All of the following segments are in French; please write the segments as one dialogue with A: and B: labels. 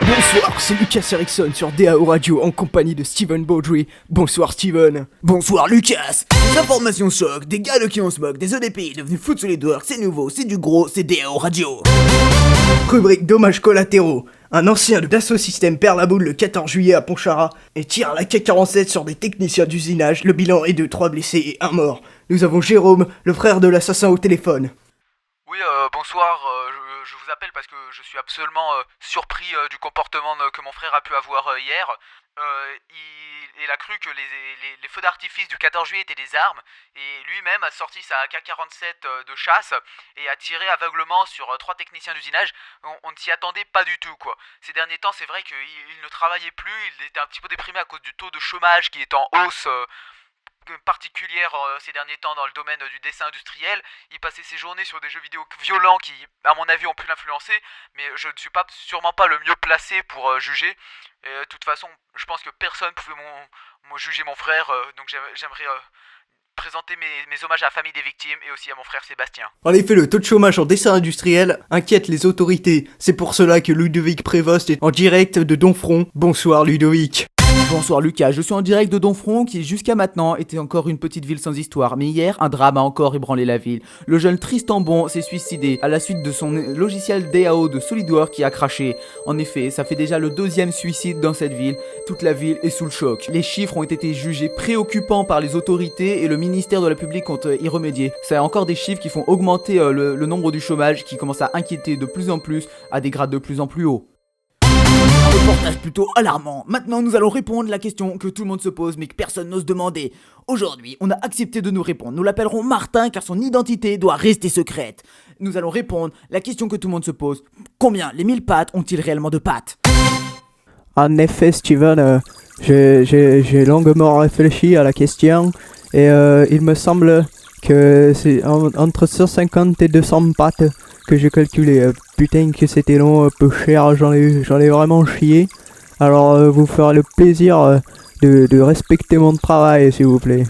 A: Bonsoir, c'est Lucas Erickson sur DAO Radio en compagnie de Steven Baudry. Bonsoir Steven.
B: Bonsoir Lucas. Des informations choc, des gars de qui on se moque, des EDPI devenus fous de SolidWorks, c'est nouveau, c'est du gros, c'est DAO Radio.
A: Rubrique dommages collatéraux. Un ancien de Dassault Systèmes perd la boule le 14 juillet à Pontcharrat et tire la AK-47 sur des techniciens d'usinage. Le bilan est de 3 blessés et 1 mort. Nous avons Jérôme, le frère de l'assassin au téléphone.
C: Oui, bonsoir, je vous appelle parce que je suis absolument surpris du comportement que mon frère a pu avoir hier. Il a cru que les feux d'artifice du 14 juillet étaient des armes, et lui-même a sorti sa AK-47 de chasse et a tiré aveuglement sur 3 techniciens d'usinage. On ne s'y attendait pas du tout, quoi. Ces derniers temps, c'est vrai qu'il ne travaillait plus, il était un petit peu déprimé à cause du taux de chômage qui est en hausse particulière ces derniers temps dans le domaine du dessin industriel. Il passait ses journées sur des jeux vidéo violents qui, à mon avis, ont pu l'influencer, mais je ne suis sûrement pas le mieux placé pour juger. Et, de toute façon, je pense que personne pouvait juger mon frère, donc j'aimerais présenter mes hommages à la famille des victimes et aussi à mon frère Sébastien.
A: En effet, le taux de chômage en dessin industriel inquiète les autorités. C'est pour cela que Ludovic Prévost est en direct de Donfront. Bonsoir Ludovic.
D: Bonsoir Lucas, je suis en direct de Donfront qui jusqu'à maintenant était encore une petite ville sans histoire, mais hier un drame a encore ébranlé la ville. Le jeune Tristan Bon s'est suicidé à la suite de son logiciel DAO de SolidWorks qui a craché. En effet, ça fait déjà le 2e suicide dans cette ville, toute la ville est sous le choc. Les chiffres ont été jugés préoccupants par les autorités et le ministère de la Publique compte y remédier. Ça a encore des chiffres qui font augmenter le nombre du chômage qui commence à inquiéter de plus en plus à des grades de plus en plus hauts.
B: Un reportage plutôt alarmant. Maintenant, nous allons répondre à la question que tout le monde se pose mais que personne n'ose demander. Aujourd'hui, on a accepté de nous répondre. Nous l'appellerons Martin car son identité doit rester secrète. Nous allons répondre à la question que tout le monde se pose. Combien les 1000 pattes ont-ils réellement de pattes?
E: En effet, Steven, j'ai longuement réfléchi à la question et il me semble que c'est entre 150 et 200 pattes que j'ai calculé. Putain que c'était long, peu cher, j'en ai vraiment chié. Alors vous ferez le plaisir de respecter mon travail s'il vous plaît.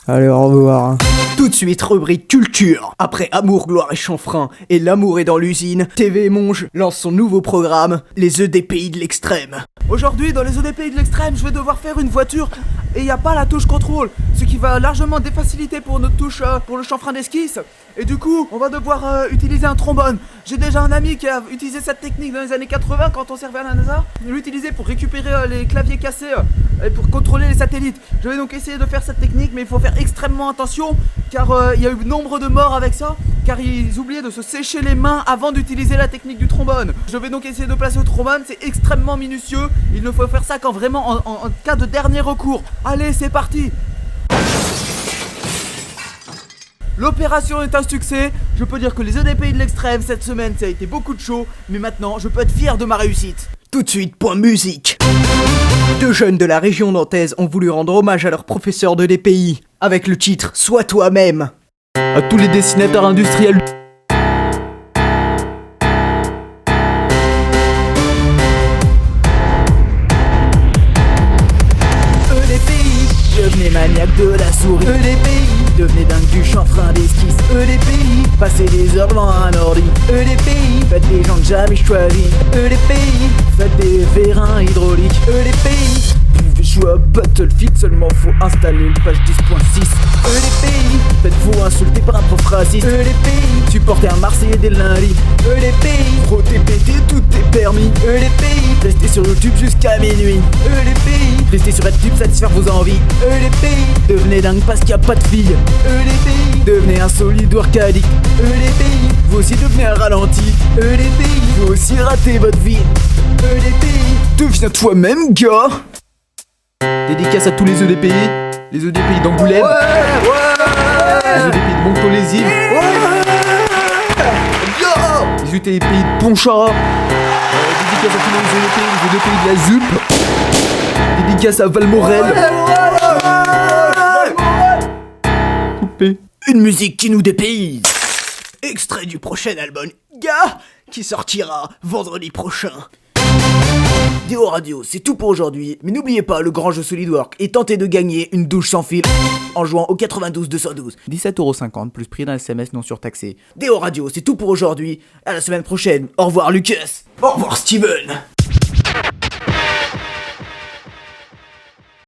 E: Allez, au revoir.
A: Tout de suite, rubrique culture. Après Amour, Gloire et Chanfrein et L'amour est dans l'usine, TV Monge lance son nouveau programme, les EDPI de l'extrême.
F: Aujourd'hui, dans les EDPI de l'extrême, je vais devoir faire une voiture et il n'y a pas la touche contrôle, ce qui va largement défaciliter pour notre touche pour le chanfrein d'esquisse. Et du coup, on va devoir utiliser un trombone. J'ai déjà un ami qui a utilisé cette technique dans les années 80 quand on servait à la NASA. Il l'utilisait pour récupérer les claviers cassés et pour contrôler les satellites. Je vais donc essayer de faire cette technique, mais il faut faire extrêmement attention car il y a eu nombre de morts avec ça, car ils oubliaient de se sécher les mains avant d'utiliser la technique du trombone. Je vais donc essayer de placer le trombone, c'est extrêmement minutieux. Il ne faut faire ça qu'en vraiment en cas de dernier recours. Allez, c'est parti. L'opération est un succès. Je peux dire que les EDPI de l'extrême cette semaine ça a été beaucoup de show, mais maintenant je peux être fier de ma réussite.
A: Tout de suite, point musique. 2 jeunes de la région nantaise ont voulu rendre hommage à leur professeur de DPI avec le titre Sois toi-même.
D: À tous les dessinateurs industriels.
B: EDPI, devenez maniaque de la souris. EDPI, devenez dingue du chanfrein d'esquisse. EDPI, passez des heures devant un ordi. EDPI, faites des gens jamais choisis. EDPI, faites des vérins hydrauliques. EDPI, vous pouvez jouer à Battlefield, seulement faut installer le patch 10.6. EDPI, faites-vous insulter par un prof raciste. EDPI, supporter un Marseillais dès le lundi. EDPI, pro TPT, tout est permis. EDPI, restez sur YouTube jusqu'à minuit. EDPI, restez sur YouTube, satisfaire vos envies. EDPI, devenez dingue parce qu'il n'y a pas de filles. EDPI, devenez un SolidWorks addict. EDPI, vous aussi devenez un ralenti. EDPI, vous aussi ratez votre vie. EDPI, deviens toi-même gars.
D: Dédicace à tous les EDPI d'Angoulême, les EDPI de Montaut-les-Îles, les EDPI de Pontcharrat, dédicace à tous les EDPI de la ZUP, dédicace à Valmorel. Coupé.
A: Une musique qui nous dépayse. Extrait du prochain album Gars qui sortira vendredi prochain.
B: DAO Radio, c'est tout pour aujourd'hui, mais n'oubliez pas le grand jeu SolidWorks et tentez de gagner une douche sans fil en jouant au 92 212.
D: 17,50€ plus prix d'un SMS non surtaxé.
B: DAO Radio, c'est tout pour aujourd'hui, à la semaine prochaine, au revoir Lucas.
A: Au revoir Steven.